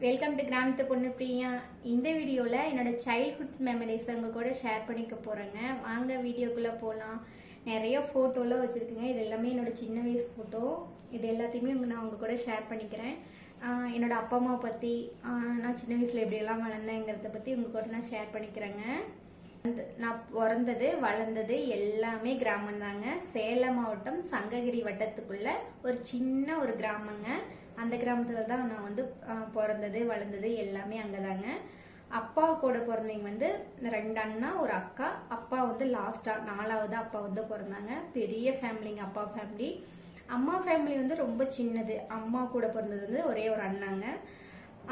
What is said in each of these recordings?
Welcome to கிராமத்து பொண்ணு பிரியா. இந்த வீடியோவில் என்னோட சைல்ட்ஹுட் மெமரிஸ் உங்க கூட ஷேர் பண்ணிக்க போகிறேங்க. வாங்க வீடியோக்குள்ளே போகலாம். நிறைய ஃபோட்டோலாம் வச்சுருக்குங்க. இது எல்லாமே என்னோட சின்ன வயசு ஃபோட்டோ. இது எல்லாத்தையுமே நான் உங்க கூட ஷேர் பண்ணிக்கிறேன். என்னோட அப்பா அம்மா பற்றி, நான் சின்ன வயசில் எப்படியெல்லாம் வளர்ந்தேங்கிறத பற்றி உங்க கூட நான் ஷேர் பண்ணிக்கிறேங்க. நான் பிறந்தது வளர்ந்தது எல்லாமே கிராமம் தாங்க. சேலம் மாவட்டம் சங்ககிரி வட்டத்துக்குள்ள ஒரு சின்ன ஒரு கிராமங்க. அந்த கிராமத்துல தான் நான் வந்து பிறந்தது வளர்ந்தது எல்லாமே அங்கதாங்க. அப்பா கூட பிறந்தவங்க வந்து 2 அண்ணா ஒரு அக்கா. அப்பா வந்து லாஸ்டா 4வது அப்பா வந்து பிறந்தாங்க. பெரிய ஃபேமிலிங்க அப்பா ஃபேமிலி. அம்மா ஃபேமிலி வந்து ரொம்ப சின்னது. அம்மா கூட பிறந்தது வந்து ஒரே ஒரு அண்ணாங்க.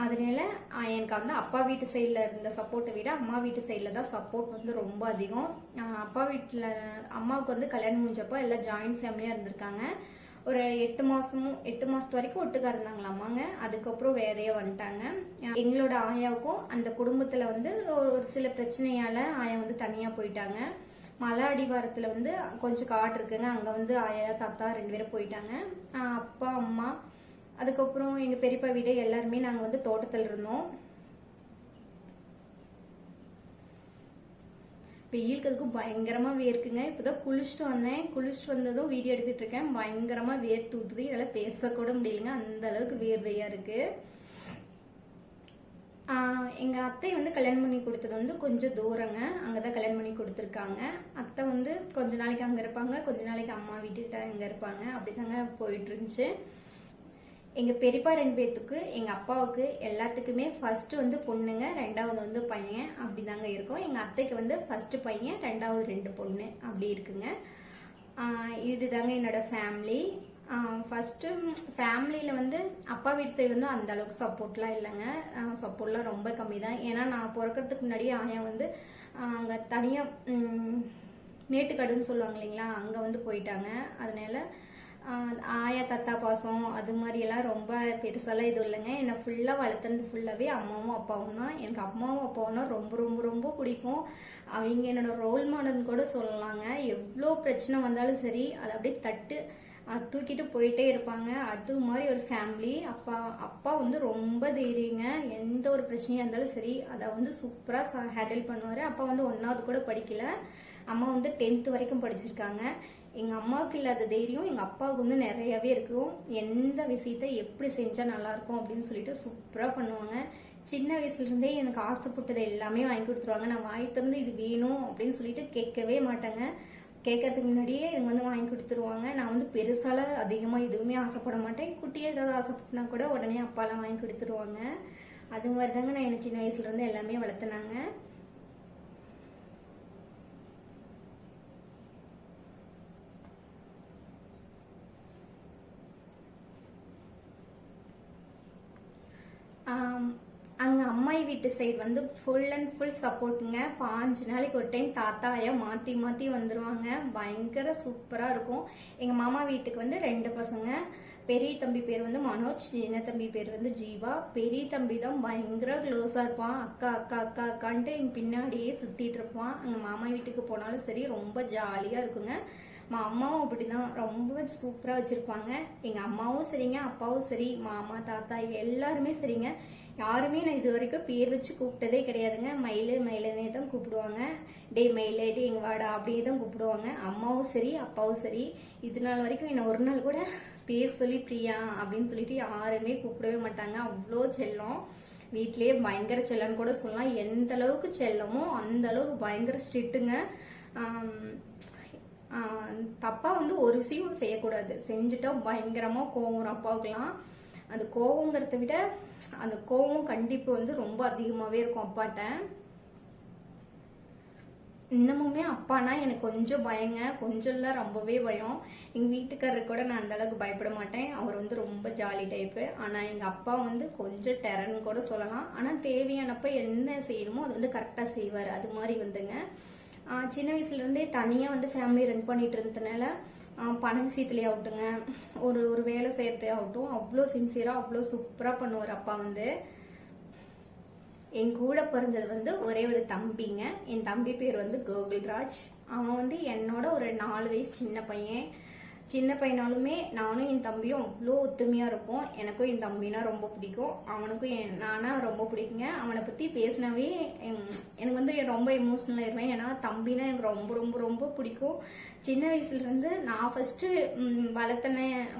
அதனால எனக்கு வந்து அப்பா வீட்டு சைடில் இருந்த சப்போர்ட்டை விட அம்மா வீட்டு சைடில் தான் சப்போர்ட் வந்து ரொம்ப அதிகம். அப்பா வீட்டில் அம்மாவுக்கு வந்து கல்யாணம் முடிஞ்சப்போ எல்லாம் ஜாயிண்ட் ஃபேமிலியாக இருந்திருக்காங்க. ஒரு 8 மாசத்து வரைக்கும் ஒட்டுக்கா இருந்தாங்களா அம்மாங்க. அதுக்கப்புறம் வேறையே வந்துட்டாங்க. எங்களோட ஆயாவுக்கும் அந்த குடும்பத்தில் வந்து ஒரு சில பிரச்சனையால ஆயா வந்து தனியாக போயிட்டாங்க. மலை அடிவாரத்தில் வந்து கொஞ்சம் காடு இருக்குங்க. அங்கே வந்து ஆயா தாத்தா 2 பேரும் போயிட்டாங்க. அப்பா அம்மா அதுக்கப்புறம் எங்க பெரியப்பா வீடு எல்லாருமே நாங்க வந்து தோட்டத்தில் இருந்தோம். வெயிலுக்கு அதுக்கும் பயங்கரமா வேர்க்குங்க. இப்பதான் குளிச்சுட்டு வந்தேன். குளிச்சுட்டு வந்ததும் வீடியோ எடுத்துட்டு இருக்கேன். பயங்கரமா வேர்த்து ஊத்துது. இதெல்லாம் பேசக்கூட முடியலங்க. அந்த அளவுக்கு வேர்வையா இருக்கு. எங்க அத்தை வந்து கல்யாணம் பண்ணி கொடுத்தது வந்து கொஞ்சம் தூரங்க. அங்கதான் கல்யாணம் பண்ணி கொடுத்துருக்காங்க. அத்தை வந்து கொஞ்ச நாளைக்கு அங்க இருப்பாங்க, கொஞ்ச நாளைக்கு அம்மா வீட்டுக்கிட்ட அங்க இருப்பாங்க. அப்படிதாங்க போயிட்டு இருந்துச்சு. எங்க பெரியப்பா 2 பேத்துக்கு, எங்க அப்பாவுக்கு எல்லாத்துக்குமே ஃபர்ஸ்ட் வந்து பொண்ணுங்க, 2வது வந்து பையன். அப்படிதாங்க இருக்கும். எங்க அத்தைக்கு வந்து ஃபர்ஸ்ட் பையன், 2வது 2 பொண்ணு அப்படி இருக்குங்க. இதுதாங்க என்னோட ஃபேமிலி. ஃபர்ஸ்ட் ஃபேமிலியில வந்து அப்பா வீட்டு சைடு வந்து அந்த அளவுக்கு சப்போர்ட்லாம் இல்லைங்க. சப்போர்ட்லாம் ரொம்ப கம்மி தான். ஏன்னா நான் பிறக்கிறதுக்கு முன்னாடியே ஆயா வந்து அங்க தனியா மேட்டுக்காடுன்னு சொல்லுவாங்க இல்லைங்களா, அங்க வந்து போயிட்டாங்க. அதனால ஆயா தாத்தா பாசம் அது மாதிரி எல்லாம் ரொம்ப பெருசாலாம் எதுவும் இல்லைங்க. என்னை ஃபுல்லா வளர்த்துறது ஃபுல்லாவே அம்மாவும் அப்பாவும் தான். எனக்கு அம்மாவும் அப்பாவும்னா ரொம்ப ரொம்ப ரொம்ப பிடிக்கும். அவங்க என்னோட ரோல் மாடல்னு கூட சொல்லலாங்க. எவ்வளோ பிரச்சனை வந்தாலும் சரி அதை அப்படியே தூக்கிட்டு போயிட்டே இருப்பாங்க. அது மாதிரி ஒரு ஃபேமிலி. அப்பா வந்து ரொம்ப தைரியங்க. எந்த ஒரு பிரச்சனையா இருந்தாலும் சரி அதை வந்து சூப்பரா ஹேண்டில் பண்ணுவாரு. அப்பா வந்து 1வது கூட படிக்கல. அம்மா வந்து 10th வரைக்கும் படிச்சிருக்காங்க. எங்க அம்மாவுக்கு இல்லாத தைரியம் எங்க அப்பாவுக்கு வந்து நிறையவே இருக்கும். எந்த விஷயத்த எப்படி செஞ்சா நல்லா இருக்கும் அப்படின்னு சொல்லிட்டு சூப்பரா பண்ணுவாங்க. சின்ன வயசுல இருந்தே எனக்கு ஆசைப்பட்டதை எல்லாமே வாங்கி கொடுத்துருவாங்க. நான் வாங்கி திறந்து இது வேணும் அப்படின்னு சொல்லிட்டு கேட்கவே மாட்டேங்க. கேட்கறதுக்கு முன்னாடியே எனக்கு வந்து வாங்கி கொடுத்துருவாங்க. நான் வந்து பெருசால அதிகமா எதுவுமே ஆசைப்பட மாட்டேன். குட்டியா ஏதாவது ஆசைப்பட்டனா கூட உடனே அப்பாலாம் வாங்கி கொடுத்துருவாங்க. அது மாதிரி தாங்க நான் என்ன சின்ன வயசுல இருந்து எல்லாமே வளர்த்துனாங்க. அங்க அம்மாயி வீட்டு சைடு வந்து ஃபுல் அண்ட் ஃபுல் சப்போர்ட்டுங்க. 5 நாளைக்கு ஒரு டைம் தாத்தா ஆயா மாத்தி மாத்தி வந்துருவாங்க. பயங்கர சூப்பரா இருக்கும். எங்க மாமா வீட்டுக்கு வந்து 2 பசங்க. பெரிய தம்பி பேர் வந்து மனோஜ், சின்ன தம்பி பேர் வந்து ஜீவா. பெரிய தம்பி தான் பயங்கர க்ளோஸா இருப்பான். அக்கா அக்கா அக்கா அக்கான்ட்டு எங்க பின்னாடியே சுத்திட்டு இருப்பான். அங்க மாமா வீட்டுக்கு போனாலும் சரி ரொம்ப ஜாலியா இருக்குங்க. அம்மாவும் அப்படிதான் ரொம்ப சூப்பரா வச்சிருப்பாங்க. எங்க அம்மாவும் சரிங்க, அப்பாவும் சரி, மாமா தாத்தா எல்லாருமே சரிங்க. யாருமே நான் இது வரைக்கும் பேர் வச்சு கூப்பிட்டதே கிடையாதுங்க. மயிலு மயிலனே தான் கூப்பிடுவாங்க. டே மயிலே டே எங்க வாடா அப்படியே தான் கூப்பிடுவாங்க. அம்மாவும் சரி அப்பாவும் சரி. இது நாள் வரைக்கும் என்ன ஒரு நாள் கூட பேர் சொல்லி பிரியா அப்படின்னு சொல்லிட்டு யாருமே கூப்பிடவே மாட்டாங்க. அவ்வளோ செல்லம். வீட்லயே பயங்கர செல்லம்னு கூட சொல்லலாம். எந்த அளவுக்கு செல்லமோ அந்த அளவுக்கு பயங்கர ஸ்ட்ரிக்ட்டுங்க. தப்பா வந்து ஒரு விஷயம் செய்யக்கூடாது. செஞ்சுட்டா பயங்கரமா கோவம் வரும் அப்பாவுக்குலாம். அந்த கோவங்கிறத விட அந்த கோவம் கண்டிப்பு வந்து ரொம்ப அதிகமாவே இருக்கும் அப்பாட்ட. இன்னமுமே அப்பானா எனக்கு கொஞ்சம் பயங்க. கொஞ்சம் இல்ல ரொம்பவே பயம். எங்க வீட்டுக்காரருக்கு கூட நான் அந்த அளவுக்கு பயப்பட மாட்டேன். அவர் வந்து ரொம்ப ஜாலி டைப்பு. ஆனா எங்க அப்பா வந்து கொஞ்சம் டெரர்னு கூட சொல்லலாம். ஆனா தேவையானப்ப என்ன செய்யணுமோ அது வந்து கரெக்டா செய்வாரு. அது மாதிரி வந்துங்க. சின்ன வயசுல இருந்தே தனியா வந்து ஃபேமிலி ரன் பண்ணிட்டு இருந்ததுனால பண விஷயத்துலயே ஆகட்டுங்க, ஒரு வேலை செய்யறதே ஆகட்டும், அவ்வளோ சின்சியரா அவ்வளோ சூப்பரா பண்ணுவார் அப்பா வந்து. என் கூட பிறந்தது வந்து ஒரே ஒரு தம்பிங்க. என் தம்பி பேர் வந்து கோகுல்ராஜ். அவன் வந்து என்னோட ஒரு 4 வயசு சின்ன பையன். சின்ன பையனாலுமே நானும் என் தம்பியும் அவ்வளோ ஒத்துமையாக இருப்போம். எனக்கும் என் தம்பினா ரொம்ப பிடிக்கும், அவனுக்கும் நானா ரொம்ப பிடிக்குங்க. அவனை பற்றி பேசினாவே எனக்கு வந்து ரொம்ப எமோஷ்னலாக இருப்பேன். ஏன்னா தம்பினா எனக்கு ரொம்ப ரொம்ப ரொம்ப பிடிக்கும். சின்ன வயசுலேருந்து நான் ஃபஸ்ட்டு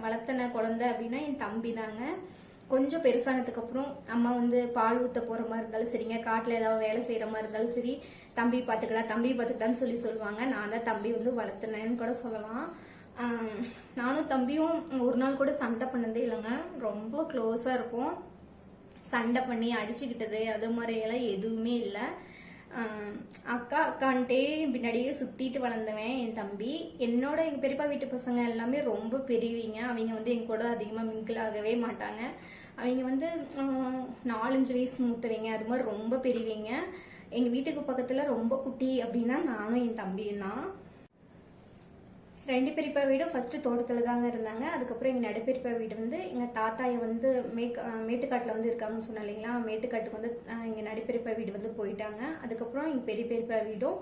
வளர்த்தன குழந்தை அப்படின்னா என் தம்பி தாங்க. கொஞ்சம் பெருசானதுக்கு அப்புறம் அம்மா வந்து பால் ஊற்ற போகிற மாதிரி இருந்தாலும் சரிங்க, காட்டில் ஏதாவது வேலை செய்கிற மாதிரி இருந்தாலும் சரி, தம்பி பார்த்துக்கலான்னு சொல்லுவாங்க. நான் தான் தம்பி வந்து வளர்த்துனேன்னு கூட சொல்லலாம். நானும் தம்பியும் ஒரு நாள் கூட சண்டை பண்ணதே இல்லைங்க. ரொம்ப க்ளோஸாக இருப்போம். சண்டை பண்ணி அடிச்சுக்கிட்டது அது மாதிரியெல்லாம் எதுவுமே இல்லை. அக்கான்ட்டே பின்னாடியே சுற்றிட்டு வளர்ந்தவன் என் தம்பி. என்னோட எங்கள் பெரியப்பா வீட்டு பசங்க எல்லாமே ரொம்ப பெரியவங்க. அவங்க வந்து எங்க கூட அதிகமாக மிங்கிள் ஆகவே மாட்டாங்க. அவங்க வந்து 4-5 வயசு மூத்தவங்க, அது மாதிரி ரொம்ப பெரியவங்க. எங்கள் வீட்டுக்கு பக்கத்தில் ரொம்ப குட்டி அப்படின்னா நானும் என் தம்பியும் தான். 2 பெரியப்பா வீடும் ஃபர்ஸ்ட் தோட்டத்தில் தாங்க இருந்தாங்க. அதுக்கப்புறம் எங்கள் நடுப்பெரியப்பா வீடு வந்து எங்கள் தாத்தாயை வந்து மேட்டுக்காட்டில் வந்து இருக்காங்கன்னு சொன்னேன் இல்லைங்களா, மேட்டுக்காட்டுக்கு வந்து எங்கள் நடுப்பெரியப்பா வீடு வந்து போயிட்டாங்க. அதுக்கப்புறம் எங்கள் பெரிய பெரியப்பா வீடும்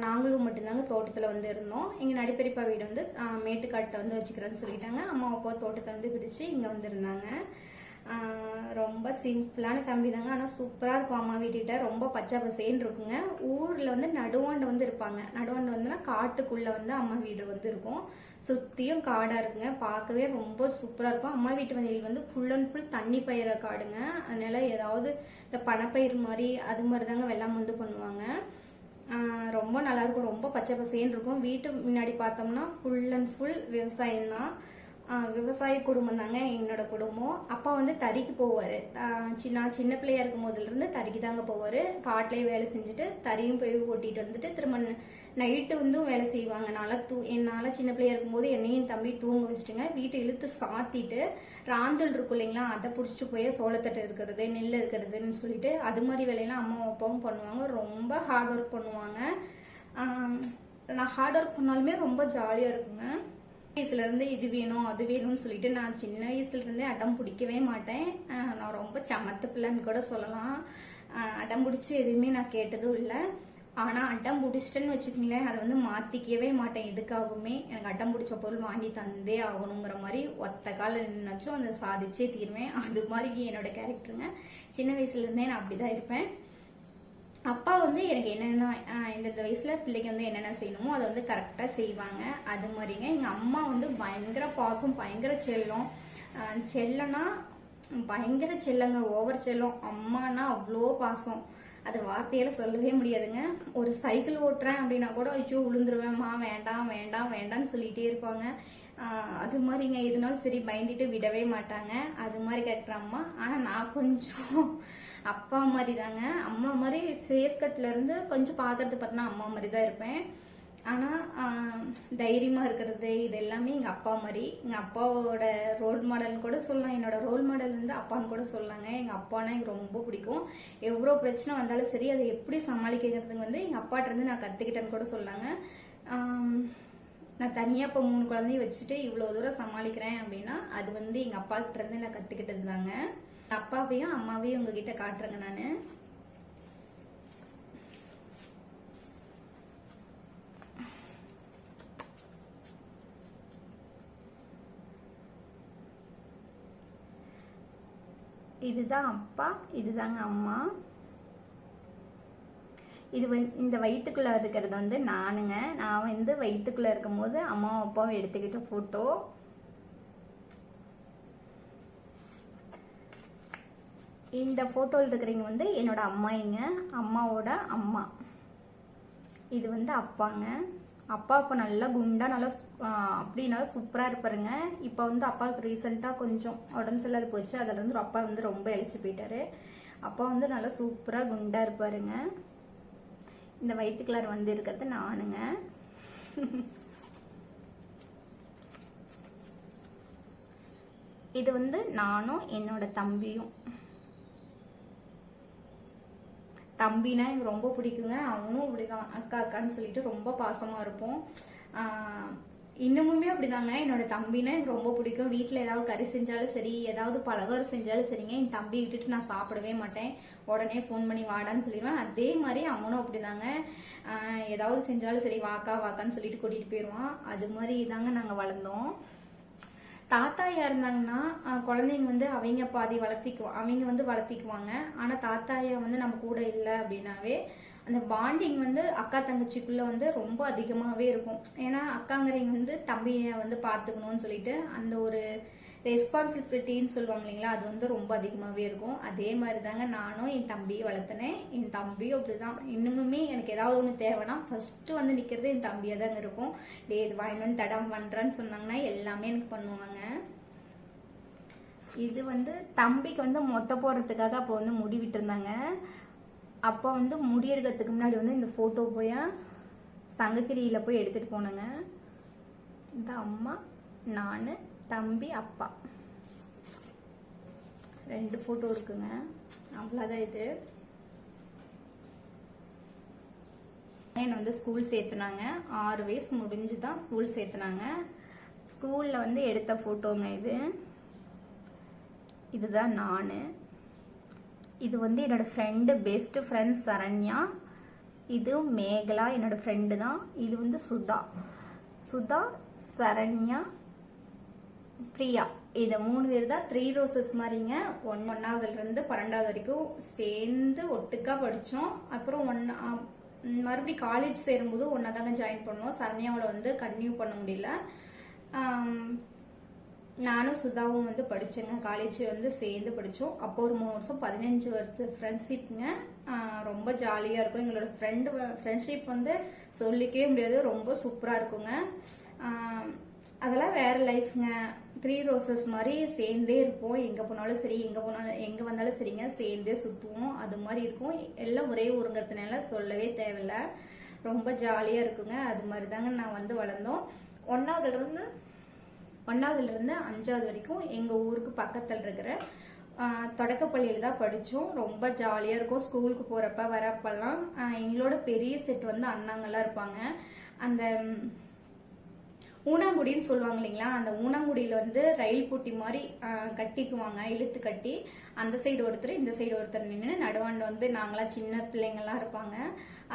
நாங்களும் மட்டும்தாங்க தோட்டத்தில் வந்து இருந்தோம். எங்கள் நடுப்பெரியப்பா வீடு வந்து மேட்டுக்காட்டில் வந்து வச்சுக்கிறேன்னு சொல்லிட்டாங்க. அம்மா அப்பா தோட்டத்தை வந்து பிரித்து இங்கே வந்து இருந்தாங்க. ரொம்ப சிம்பிளான ஃபேமிலி தாங்க. ஆனால் சூப்பராக இருக்கும். அம்மா வீட்டுக்கிட்ட ரொம்ப பச்சை பசேன்னு இருக்குங்க. ஊரில் வந்து நடுவாண்டு வந்து இருப்பாங்க. நடுவாண்டு வந்துன்னா காட்டுக்குள்ளே வந்து அம்மா வீடு வந்து இருக்கும். சுற்றியும் காடாக இருக்குங்க. பார்க்கவே ரொம்ப சூப்பராக இருக்கும். அம்மா வீட்டு வயல் வந்து ஃபுல் அண்ட் ஃபுல் தண்ணி பயிர காடுங்க. அதனால ஏதாவது இந்த பணப்பயிர் மாதிரி அது மாதிரி தாங்க வெள்ளாமை வந்து பண்ணுவாங்க. ரொம்ப நல்லாயிருக்கும். ரொம்ப பச்சை பசேன்னு இருக்கும். வீட்டு முன்னாடி பார்த்தோம்னா ஃபுல் அண்ட் ஃபுல் விவசாயம் தான். விவசாய குடும்பம் தாங்க என்னோட குடும்பம். அப்பா வந்து தறிக்கு போவார். நான் சின்ன பிள்ளையா இருக்கும் போதுலேருந்து தறிக்கு தாங்க போவார். காட்டிலே வேலை செஞ்சுட்டு தறியும் போய் ஓட்டிட்டு வந்துட்டு திரும்ப நைட்டு வந்து வேலை செய்வாங்க. என்னால் சின்ன பிள்ளையா இருக்கும்போது என்னையும் தம்பி தூங்க வச்சுட்டுங்க வீட்டை இழுத்து சாத்திட்டு ராந்தல் இருக்கும் இல்லைங்களா, அதை பிடிச்சிட்டு போய் சோளத்தட்டு இருக்கிறது நெல் இருக்கிறதுன்னு சொல்லிட்டு அது மாதிரி வேலையெல்லாம் அம்மா அப்பாவும் பண்ணுவாங்க. ரொம்ப ஹார்ட் ஒர்க் பண்ணுவாங்க. நான் ஹார்ட் ஒர்க் பண்ணாலுமே ரொம்ப ஜாலியாக இருக்குங்க. வயசுல இருந்து இது வேணும் அது வேணும்னு சொல்லிட்டு நான் சின்ன வயசுல இருந்தே அடம் பிடிக்கவே மாட்டேன். நான் ரொம்ப சமத்து பிள்ளைன்னு கூட சொல்லலாம். அடம் பிடிச்சி எதுவுமே நான் கேட்டதும் இல்லை. ஆனா அடம் பிடிச்சிட்டேன்னு வச்சுக்கோங்களேன், அதை வந்து மாத்திக்கவே மாட்டேன். எதுக்காகவுமே எனக்கு அடம் பிடிச்ச பொருள் வாங்கி தந்தே ஆகணுங்கிற மாதிரி ஒத்த கால நின்னாச்சும் அதை சாதிச்சே தீருவேன். அது மாதிரி என்னோட கேரக்டருங்க. சின்ன வயசுல இருந்தே நான் அப்படிதான் இருப்பேன். அப்பா வந்து எனக்கு என்னென்ன இந்த வயசுல பிள்ளைக்கு வந்து என்னென்ன செய்யணுமோ அதை வந்து கரெக்டாக செய்வாங்க. அது மாதிரிங்க எங்கள் அம்மா வந்து பயங்கர பாசம், பயங்கர செல்லம். செல்லனா பயங்கர செல்லங்க, ஓவர் செல்லம். அம்மானா அவ்வளோ பாசம், அது வார்த்தையில சொல்லவே முடியாதுங்க. ஒரு சைக்கிள் ஓட்டுறேன் அப்படின்னா கூட ஐயோ விழுந்துருவேம்மா, வேண்டாம் வேண்டாம் வேண்டாம்னு சொல்லிட்டே இருப்பாங்க. அது மாதிரிங்க எதுனாலும் சரி பயந்துட்டு விடவே மாட்டாங்க. அது மாதிரி கேட்குற அம்மா. ஆனால் நான் கொஞ்சம் அப்பா மாதிரி தாங்க. அம்மா மாதிரி ஃபேஸ் கட்ல இருந்து கொஞ்சம் பார்க்கறது பார்த்தோன்னா அம்மா மாதிரி தான் இருப்பேன். ஆனால் தைரியமாக இருக்கிறது இது எல்லாமே எங்கள் அப்பா மாதிரி. எங்கள் அப்பாவோட ரோல் மாடல்னு கூட சொல்லலாம். என்னோட ரோல் மாடல் வந்து அப்பான்னு கூட சொல்லலாங்க. எங்கள் அப்பானா எனக்கு ரொம்ப பிடிக்கும். எவ்வளோ பிரச்சனை வந்தாலும் சரி அதை எப்படி சமாளிக்கிறதுக்கு வந்து எங்கள் அப்பாட்ட இருந்து நான் கற்றுக்கிட்டேன்னு கூட சொல்லாங்க. நான் தனியாக இப்போ 3 குழந்தைய வச்சுட்டு இவ்வளோ தூரம் சமாளிக்கிறேன் அப்படின்னா அது வந்து எங்கள் அப்பா கிட்ட இருந்து நான் கற்றுக்கிட்டது தாங்க. அப்பாவையும் அம்மாவையும் உங்ககிட்ட காட்டுறேங்க நான். இதுதான் அப்பா, இதுதாங்க அம்மா. இந்த வயிற்றுக்குள்ள இருக்கிறது வந்து நானுங்க. நான் வந்து வயிற்றுக்குள்ள இருக்கும் போது அம்மாவும் அப்பாவும் எடுத்துக்கிட்ட போட்டோ. இந்த போட்டோவில் இருக்கிறீங்க வந்து என்னோட அம்மாயிங்க, அம்மாவோட அம்மா. இது வந்து அப்பாங்க. அப்பா இப்போ நல்லா குண்டா நல்லா அப்படி நல்லா சூப்பராக இருப்பாருங்க. இப்போ வந்து அப்பாவுக்கு ரீசெண்டாக கொஞ்சம் உடம்பு சரியில்லாத போச்சு. அதில் வந்து அப்பா வந்து ரொம்ப இழைச்சி போயிட்டாரு. அப்பா வந்து நல்லா சூப்பராக குண்டா இருப்பாருங்க. இந்த வயிற்றுக்குள்ளார வந்து இருக்கிறது நானுங்க. இது வந்து நானும் என்னோட தம்பியும். தம்பினா எனக்கு ரொம்ப பிடிக்குங்க. அவனும் இப்படிதான் அக்கா அக்கான்னு சொல்லிட்டு ரொம்ப பாசமா இருப்போம். இன்னமுமே அப்படிதாங்க. என்னோட தம்பினா எனக்கு ரொம்ப பிடிக்கும். வீட்டில் ஏதாவது கறி செஞ்சாலும் சரி, ஏதாவது பலகாரம் செஞ்சாலும் சரிங்க, என் தம்பி விட்டுட்டு நான் சாப்பிடவே மாட்டேன். உடனே ஃபோன் பண்ணி வாடான்னு சொல்லிடுவேன். அதே மாதிரி அவனும் அப்படிதாங்க. ஏதாவது செஞ்சாலும் சரி, வாக்கா வாக்கான்னு சொல்லிட்டு கூட்டிட்டு போயிடுவான். அது மாதிரி தாங்க நாங்கள் வளர்ந்தோம். தாத்தாயா இருந்தாங்கன்னா குழந்தைங்க வந்து அவங்க பாதி வளர்த்திக்குவாங்க. ஆனால் தாத்தாயா வந்து நம்ம கூட இல்லை அப்படின்னாவே அந்த பாண்டிங் வந்து அக்கா தங்கச்சிக்குள்ள வந்து ரொம்ப அதிகமாகவே இருக்கும். ஏன்னா அக்காங்கிறவங்க வந்து தம்பியை வந்து பார்த்துக்கணும்னு சொல்லிட்டு அந்த ஒரு ரெஸ்பான்சிபிலிட்டின்னு சொல்லுவாங்க இல்லைங்களா, அது வந்து ரொம்ப அதிகமாகவே இருக்கும். அதே மாதிரி தாங்க நானும் என் தம்பியை வளர்த்தினேன். என் தம்பியும் அப்படிதான். இன்னுமுமே எனக்கு ஏதாவது ஒன்று தேவைன்னா ஃபர்ஸ்ட் வந்து நிற்கிறது என் தம்பியாக தாங்க இருக்கும். டே இது வாங்கினு தடம் பண்ணுறான்னு சொன்னாங்கன்னா எல்லாமே எனக்கு பண்ணுவாங்க. இது வந்து தம்பிக்கு வந்து மொட்டை போடுறதுக்காக அப்போ வந்து முடி விட்டுருந்தாங்க. அப்போ வந்து முடி எடுக்கிறதுக்கு முன்னாடி வந்து இந்த ஃபோட்டோ போய் சங்ககிரியில் போய் எடுத்துகிட்டு போனேங்க. இந்த அம்மா, நான், தம்பி, அப்பா 2 ஃபோட்டோ இருக்குங்க. அவ்வளோதான். இது என்னை வந்து ஸ்கூல் சேர்த்துனாங்க. 6 வயசு முடிஞ்சு தான் ஸ்கூல் சேர்த்துனாங்க. ஸ்கூலில் வந்து எடுத்த ஃபோட்டோங்க இதுதான் நான். இது வந்து என்னோட ஃப்ரெண்டு, பெஸ்ட் ஃப்ரெண்ட் சரண்யா. இது மேகலா என்னோட ஃப்ரெண்டு தான். இது வந்து சுதா, சரண்யா, பிரியா. இது 3 பேர் தான் 3 ரோசஸ் மாதிரிங்க. 1ஆவதுலேருந்து 12ஆவது வரைக்கும் சேர்ந்து ஒட்டுக்கா படித்தோம். அப்புறம் மறுபடியும் காலேஜ் சேரும்போது ஒன்றா தாங்க ஜாயின் பண்ணோம். சரண்யாவோட வந்து கன்டினியூ பண்ண முடியல. நானும் சுதாவும் வந்து படித்தேங்க. காலேஜ் வந்து சேர்ந்து படித்தோம். அப்போ ஒரு 3 வருஷம் 15 வருஷம் ஃப்ரெண்ட்ஷிப்புங்க. ரொம்ப ஜாலியாக இருக்கும். எங்களோட ஃப்ரெண்ட்ஷிப் வந்து சொல்லிக்கவே முடியாது. ரொம்ப சூப்பராக இருக்குங்க. அதெல்லாம் வேற லைஃப்ங்க. 3 ரோசஸ் மாதிரி சேர்ந்தே இருப்போம். எங்கே போனாலும் சரி, எங்கே வந்தாலும் சரிங்க, சேர்ந்தே சுற்றுவோம். அது மாதிரி இருக்கும். எல்லாம் ஒரே ஊருங்கிறதுனால சொல்லவே தேவையில்லை. ரொம்ப ஜாலியாக இருக்குங்க. அது மாதிரி தாங்க நான் வந்து வளர்ந்தோம். 1ஆவதுலேருந்து 5ஆவது வரைக்கும் எங்கள் ஊருக்கு பக்கத்தில் இருக்கிற தொடக்கப்பள்ளியில் தான் படித்தோம். ரொம்ப ஜாலியாக இருக்கும். ஸ்கூலுக்கு போகிறப்ப வரப்பெல்லாம் எங்களோட பெரிய செட் வந்து அண்ணாங்கள்லாம் இருப்பாங்க. அந்த ஊனாங்குடின்னு சொல்லுவாங்க இல்லைங்களா, அந்த ஊனாங்குடியில் வந்து ரயில் பூட்டி மாதிரி கட்டிக்குவாங்க, இழுத்து கட்டி. அந்த சைடு ஒருத்தர், இந்த சைடு ஒருத்தர் நின்று நடுவாண்டு வந்து நாங்களாம் சின்ன பிள்ளைங்கள்லாம் இருப்பாங்க.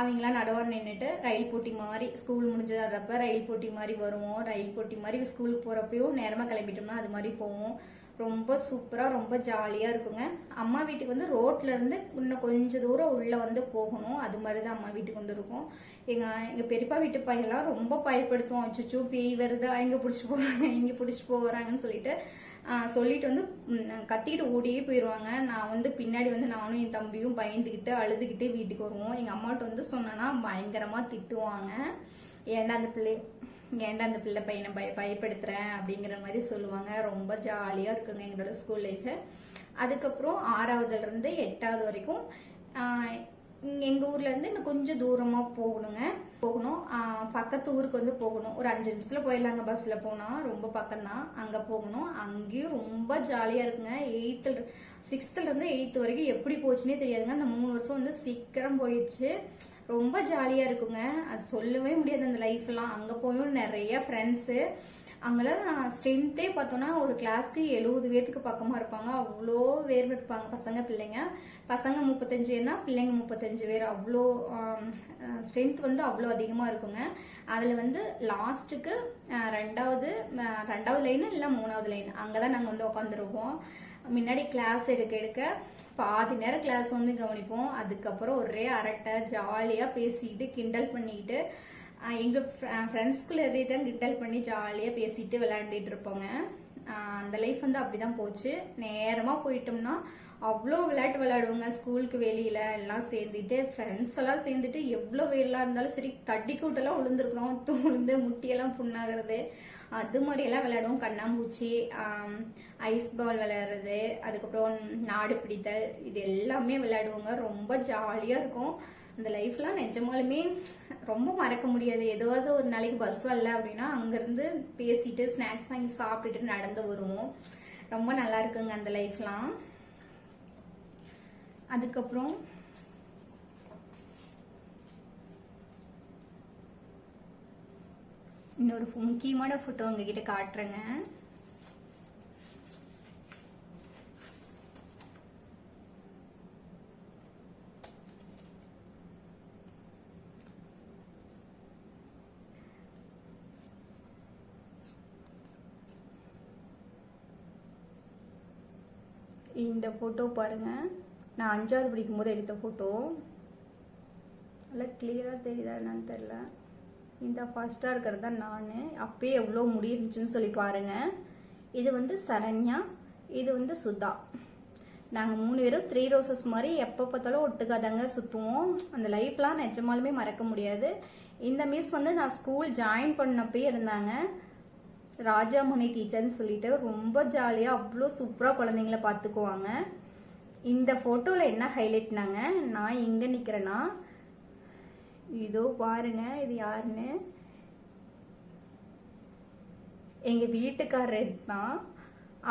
அவங்களாம் நடுவாண்டு நின்றுட்டு ரயில் போட்டி மாதிரி ஸ்கூல் முடிஞ்சதுறப்ப ரயில் போட்டி மாதிரி வருவோம். ரயில் போட்டி மாதிரி ஸ்கூலுக்கு போகிறப்பையும் நேரமாக கிளம்பிட்டோம்னா அது மாதிரி போவோம். ரொம்ப சூப்பராக ரொம்ப ஜாலியாக இருக்குங்க. அம்மா வீட்டுக்கு வந்து ரோட்லேருந்து இன்னும் கொஞ்சம் தூரம் உள்ளே வந்து போகணும். அது மாதிரி தான் அம்மா வீட்டுக்கு வந்து இருக்கும். எங்கள் பெரியப்பா வீட்டு பையெல்லாம் ரொம்ப பயப்படுத்துவோம். அச்சோ பேய் வருதா, இங்கே பிடிச்சி போகிறாங்க, இங்கே பிடிச்சி போகிறாங்கன்னு சொல்லிட்டு வந்து கத்திக்கிட்டு ஓடியே போயிடுவாங்க. நான் வந்து பின்னாடி வந்து நானும் என் தம்பியும் பயந்துக்கிட்டு அழுதுகிட்டே வீட்டுக்கு வருவோம். எங்கள் அம்மாட்ட வந்து சொன்னேன்னா பயங்கரமாக திட்டுவாங்க. ஏன்டா அந்த பிள்ளை பையனை பயப்படுத்துறேன் அப்படிங்கிற மாதிரி சொல்லுவாங்க. ரொம்ப ஜாலியாக இருக்குங்க எங்களோட ஸ்கூல் லைஃபு. அதுக்கப்புறம் 6ஆவதுலேருந்து 8ஆவது வரைக்கும் எங்கள் ஊர்லேருந்து இன்னும் கொஞ்சம் தூரமாக போகணும். பக்கத்து ஊருக்கு வந்து போகணும். ஒரு 5 நிமிஷத்தில் போயிடலாங்க பஸ்ஸில் போனால். ரொம்ப பக்கம்தான். அங்கே போகணும். அங்கேயும் ரொம்ப ஜாலியாக இருக்குங்க. 6th-லேருந்து 8th வரைக்கும் எப்படி போச்சுன்னே தெரியாதுங்க. அந்த 3 வருஷம் வந்து சீக்கிரம் போயிடுச்சு. ரொம்ப ஜாலியாக இருக்குங்க. அது சொல்லவே முடியாது அந்த லைஃப்லாம். அங்கே போயும் நிறைய ஃப்ரெண்ட்ஸு. அங்கெல்லாம் ஸ்ட்ரென்த்தே பார்த்தோன்னா ஒரு கிளாஸ்க்கு 70 பேர்த்துக்கு பக்கமாக இருப்பாங்க. அவ்வளோ பேர் இருப்பாங்க. பசங்க 35 பேர்னா பிள்ளைங்க 35 பேர். அவ்வளோ ஸ்ட்ரென்த் வந்து அவ்வளோ அதிகமாக இருக்குங்க. அதில் வந்து லாஸ்ட்டுக்கு 2வது லைனு இல்லை 3வது லைன் அங்கே தான் நாங்கள் வந்து உட்காந்துருப்போம். முன்னாடி கிளாஸ் எடுக்க பாதி நேரம் கிளாஸ் வந்து கவனிப்போம். அதுக்கப்புறம் ஒரே அரட்டை ஜாலியாக பேசிக்கிட்டு கிண்டல் பண்ணிக்கிட்டு எங்கள் ஃப்ரெண்ட்ஸ்குள்ளே தான் கிண்டல் பண்ணி ஜாலியாக பேசிட்டு விளையாண்டுட்டு இருப்போங்க. அந்த லைஃப் வந்து அப்படி தான் போச்சு. நேரமாக போயிட்டோம்னா அவ்வளோ விளையாட்டு விளையாடுவோங்க. ஸ்கூலுக்கு வெளியில் எல்லாம் சேர்ந்துட்டு ஃப்ரெண்ட்ஸ் எல்லாம் சேர்ந்துட்டு எவ்வளோ வெயிலாக இருந்தாலும் சரி தட்டி கூட்டெல்லாம் விழுந்துருக்குறோம். விழுந்து முட்டியெல்லாம் புண்ணாகிறது அது மாதிரியெல்லாம் விளையாடுவோம். கண்ணாம்பூச்சி, ஐஸ் பால் விளையாடுறது, அதுக்கப்புறம் நாடு பிடித்தல், இது எல்லாமே விளையாடுவோங்க. ரொம்ப ஜாலியாக இருக்கும். அந்த லைஃப்லாம் நிஜமாலுமே ரொம்ப மறக்க முடியாது. ஏதாவது ஒரு நாளைக்கு பஸ் வரல அப்படின்னா அங்கேருந்து பேசிட்டு ஸ்நாக்ஸ் வாங்கி சாப்பிட்டுட்டு நடந்து வருவோம். ரொம்ப நல்லா இருக்குங்க அந்த லைஃப்லாம். அதுக்கப்புறம் இன்னொரு முக்கியமான ஃபோட்டோ உங்ககிட்ட காட்டுறேங்க. இந்த ஃபோட்டோ பாருங்க, நான் 5வது படிக்கும் போது எடுத்த ஃபோட்டோ. நல்லா கிளியராக தெரியுதா என்னன்னு தெரியல. இந்த ஃபர்ஸ்ட்டாக இருக்கிறது தான் நான். அப்பயே எவ்வளோ முடி இருந்துச்சுன்னு சொல்லி பாருங்க. இது வந்து சரண்யா, இது வந்து சுதா. நாங்கள் 3 பேரும் 3 ரோசஸ் மாதிரி எப்போ பார்த்தாலும் ஒட்டுக்காதாங்க சுற்றுவோம். அந்த லைஃப்லாம் நிஜமாலுமே மறக்க முடியாது. இந்த மிஸ் வந்து நான் ஸ்கூல் ஜாயின் பண்ணப்பே இருந்தாங்க. ராஜாமணி டீச்சர்னு சொல்லிட்டு ரொம்ப ஜாலியாக அவ்வளோ சூப்பராக குழந்தைங்கள பார்த்துக்குவாங்க. இந்த ஃபோட்டோவில் என்ன ஹைலைட்னாங்க, நான் இங்கே நிற்கிறேன்னா இதோ பாருங்க, இது யாருன்னு எங்கள் வீட்டுக்காரர் தான்.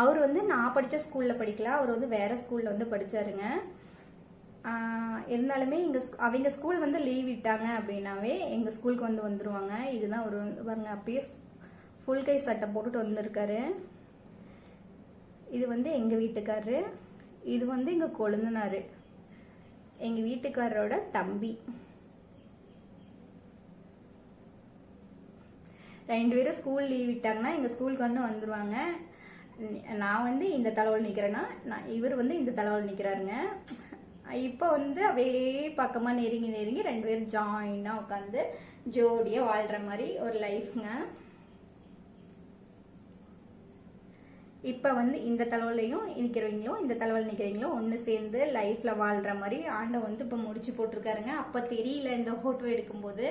அவர் வந்து நான் படித்த ஸ்கூலில் படிக்கல, அவர் வந்து வேற ஸ்கூலில் வந்து படித்தாருங்க. இருந்தாலுமே அவங்க ஸ்கூல் வந்து லீவ் விட்டாங்க அப்படின்னாவே எங்கள் ஸ்கூலுக்கு வந்து வந்துடுவாங்க. இதுதான் ஒரு பாருங்க, அப்பயே ஃபுல் கை சட்டை போட்டுட்டு வந்திருக்காரு. இது வந்து எங்கள் வீட்டுக்காரரு, இது வந்து எங்கள் கொழுந்தனாரு, எங்கள் வீட்டுக்காரரோட தம்பி. 2 பேரும் ஸ்கூல் லீவ் விட்டாங்கன்னா எங்கள் ஸ்கூலுக்கு வந்து வந்துடுவாங்க. நான் வந்து இந்த தலைவல் நிற்கிறேன்னா இவர் வந்து இந்த தலைவல் நிற்கிறாருங்க. இப்போ வந்து அப்படியே பக்கமாக நெருங்கி 2 பேரும் ஜாயினாக உட்காந்து ஜோடியாக வாழ்கிற மாதிரி ஒரு லைஃப்ங்க. இப்போ வந்து இந்த தலைவலையும் நிற்கிறவங்களும் இந்த தலைவல் நிற்கிறவங்களும் ஒன்று சேர்ந்து லைஃப்பில் வாழ்கிற மாதிரி ஆண்டை வந்து இப்போ முடிச்சு போட்டிருக்காருங்க. அப்போ தெரியல இந்த ஃபோட்டோ எடுக்கும்போது.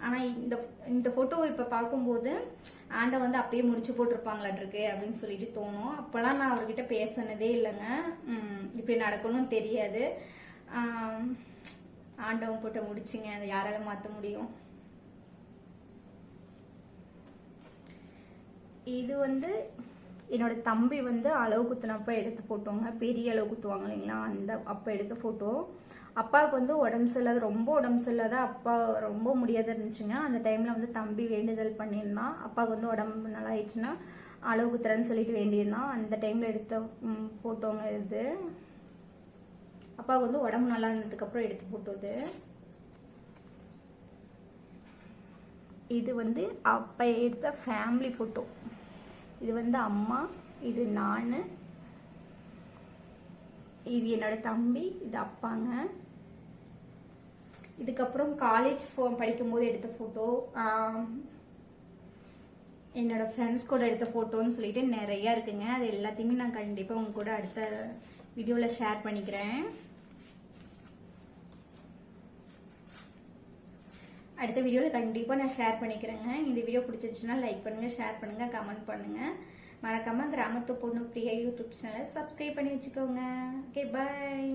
ஆனால் இந்த ஃபோட்டோ இப்போ பார்க்கும்போது ஆண்டை வந்து அப்பயே முடிச்சு போட்டிருப்பாங்களாட்டிருக்கு அப்படின்னு சொல்லிட்டு தோணும். அப்போல்லாம் நான் அவர்கிட்ட பேசினதே இல்லைங்க. இப்படி நடக்கணும்னு தெரியாது. ஆண்டவன் போட்ட முடிச்சுங்க, அதை யாரால மாற்ற முடியும். இது வந்து என்னோட தம்பி வந்து அளவு குத்துனப்ப எடுத்து போட்டோங்க. பெரிய அளவு குத்துவாங்க இல்லைங்களா, அந்த அப்போ எடுத்த ஃபோட்டோ. அப்பாவுக்கு வந்து உடம்பு சரியில்லாத, ரொம்ப உடம்பு சரியில்லாத, அப்பா ரொம்ப முடியாத இருந்துச்சுங்க. அந்த டைமில் வந்து தம்பி வேண்டுதல் பண்ணியிருந்தான். அப்பாவுக்கு வந்து உடம்பு நல்லா ஆயிடுச்சுன்னா அளவு குத்துறேன்னு சொல்லிட்டு வேண்டியிருந்தான். அந்த டைமில் எடுத்த ஃபோட்டோங்க இது. அப்பாவுக்கு வந்து உடம்பு நல்லா இருந்ததுக்கப்புறம் எடுத்த ஃபோட்டோ இது. இது வந்து அப்போ எடுத்த ஃபேமிலி ஃபோட்டோ. இது வந்து அம்மா, இது நான், இது என்னோட தம்பி, இது அப்பாங்க. இதுக்கப்புறம் காலேஜ் படிக்கும்போது எடுத்த ஃபோட்டோ, என்னோட ஃப்ரெண்ட்ஸ் கூட எடுத்த ஃபோட்டோன்னு சொல்லிட்டு நிறையா இருக்குங்க. அது எல்லாத்தையுமே நான் கண்டிப்பாக உங்க கூட அடுத்த வீடியோவில் ஷேர் பண்ணிக்கிறேன். அடுத்த வீடியோவில் கண்டிப்பாக நான் ஷேர் பண்ணிக்கிறேங்க. இந்த வீடியோ பிடிச்சிருச்சுன்னா லைக் பண்ணுங்கள், ஷேர் பண்ணுங்கள், கமெண்ட் பண்ணுங்கள். மறக்காமல் கிராமத்து பொண்ணு பிரியா யூடியூப் சேனலை சப்ஸ்கிரைப் பண்ணி வச்சுக்கோங்க. ஓகே, பாய்.